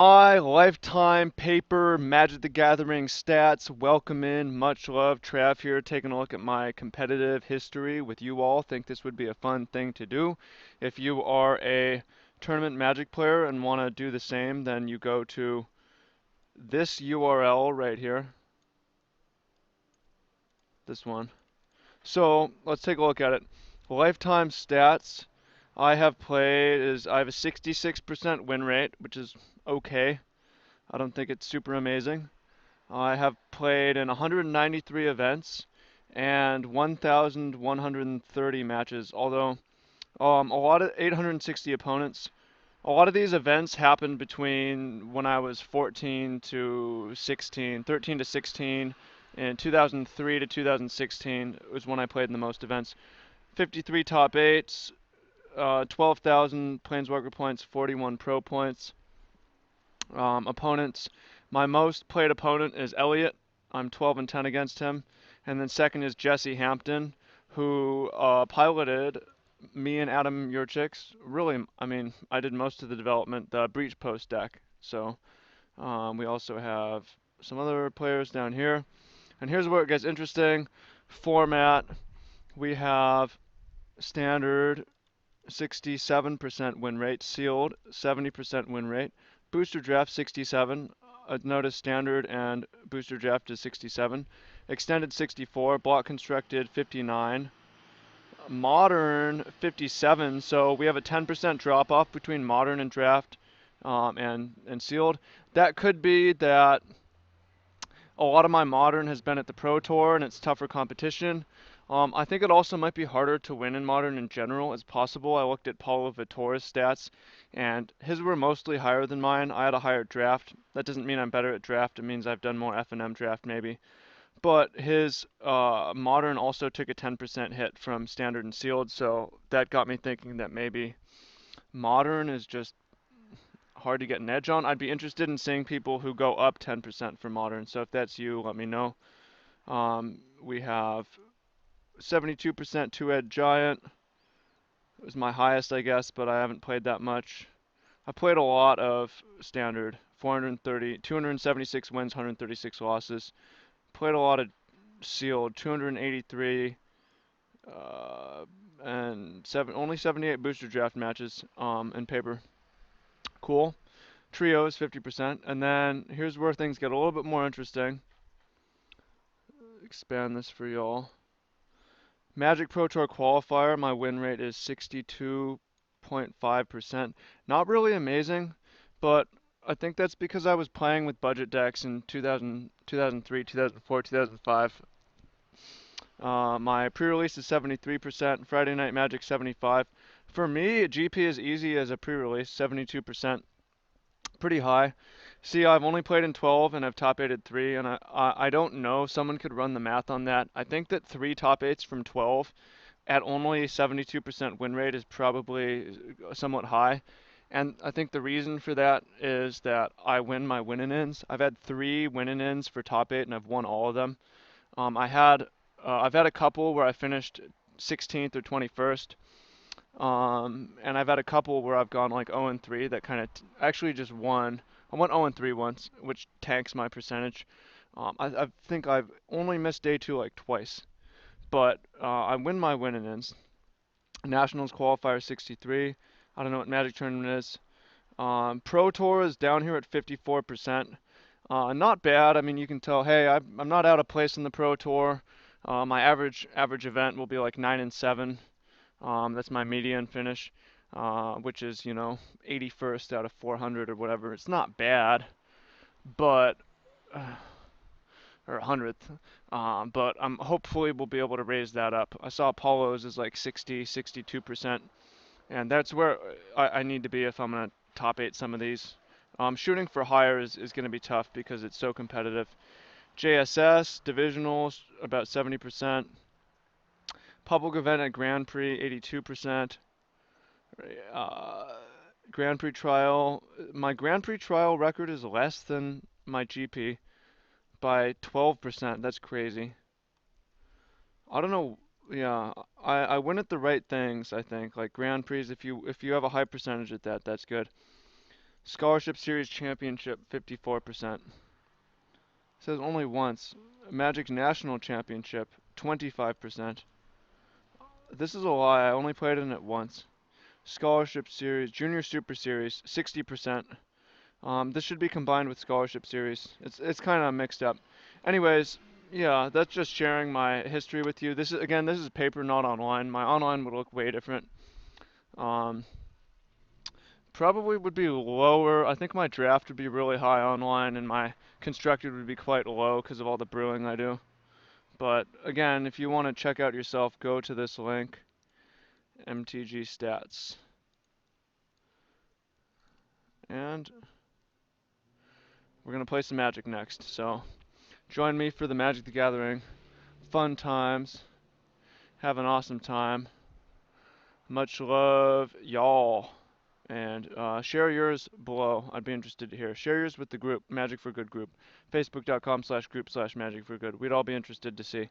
My lifetime paper Magic the Gathering stats. Welcome in, much love. Trav here, taking a look at my competitive history with you all. Think this would be a fun thing to do. If you are a tournament Magic player and want to do the same, then you go to this URL right here, this one. So let's take a look at it. Lifetime stats. I have a 66% win rate, which is okay. I don't think it's super amazing. I have played in 193 events and 1,130 matches, although a lot of 860 opponents. A lot of these events happened between when I was 14 to 16, 13 to 16, and 2003 to 2016 was when I played in the most events. 53 top eights, 12,000 Planeswalker points, 41 pro points. Opponents. My most played opponent is Elliott. I'm 12 and 10 against him. And then second is Jesse Hampton, who piloted me and Adam Yurchik's. Really, I mean, I did most of the development, the Breach Post deck. So we also have some other players down here. And here's where it gets interesting. Format. We have standard 67% win rate, sealed 70% win rate, booster draft 67. Notice standard and booster draft is 67, extended 64, block constructed 59, modern 57. So we have a 10% drop off between modern and draft, and sealed. That could be that a lot of my modern has been at the Pro Tour and it's tougher competition. I think it also might be harder to win in modern in general as possible. I looked at Paulo Vitor's stats and his were mostly higher than mine. I had a higher draft. That doesn't mean I'm better at draft. It means I've done more F&M draft maybe. But his modern also took a 10% hit from standard and sealed, so that got me thinking that maybe modern is just hard to get an edge on. I'd be interested in seeing people who go up 10% for modern. So if that's you, let me know. We have 72% two-edged giant. It was my highest, I guess, but I haven't played that much. I played a lot of standard, 430, 276 wins, 136 losses. Played a lot of sealed, 283, and only 78 booster draft matches in paper. Cool. Trios 50%, and then here's where things get a little bit more interesting. Expand this for y'all. Magic Pro Tour qualifier, my win rate is 62.5%. Not really amazing, but I think that's because I was playing with budget decks in 2000, 2003, 2004, 2005. My pre-release is 73%, Friday Night Magic 75. For me, GP is easy as a pre-release, 72%. Pretty high. See, I've only played in 12 and I've top 8'd 3, and I don't know. Someone could run the math on that. I think that 3 top 8s from 12 at only 72% win rate is probably somewhat high. And I think the reason for that is that I win my win-in-ins. I've had 3 win-in-ins for top 8 and I've won all of them. I've had a couple where I finished 16th or 21st. And I've had a couple where I've gone like 0 and 3 that kind of actually just won. I went 0 and 3 once, which tanks my percentage. I think I've only missed day 2 like twice, but I win my win-ins. Nationals qualifier 63. I don't know what Magic tournament is. Pro Tour is down here at 54%. Not bad. I mean, you can tell, hey, I'm not out of place in the Pro Tour. My average event will be like 9 and 7. That's my median finish, which is, 81st out of 400 or whatever. It's not bad, but or 100th. But I'm hopefully we'll be able to raise that up. I saw Apollo's is like 60, 62%, and that's where I need to be if I'm gonna top 8 some of these. Shooting for higher is going to be tough because it's so competitive. JSS divisionals about 70%. Public event at Grand Prix 82%. Uh, Grand Prix trial. My Grand Prix trial record is less than my GP by 12%. That's crazy. I don't know. Yeah, I win at the right things, I think. Like Grand Prix, if you have a high percentage at that, that's good. Scholarship Series Championship, 54%. It says only once. Magic National Championship, 25%. This is a lie. I only played in it once. Scholarship Series, Junior Super Series, 60%. This should be combined with Scholarship Series. It's kind of mixed up. Anyways, yeah, that's just sharing my history with you. This is paper, not online. My online would look way different. Um, Probably would be lower. I think my draft would be really high online, and my constructed would be quite low because of all the brewing I do. But again, if you want to check out yourself, go to this link, MTG Stats. And we're going to play some Magic next. So join me for the Magic the Gathering. Fun times. Have an awesome time. Much love, y'all. And share yours below. I'd be interested to hear. Share yours with the group, Magic for Good group. Facebook.com/group/Magic for Good. We'd all be interested to see.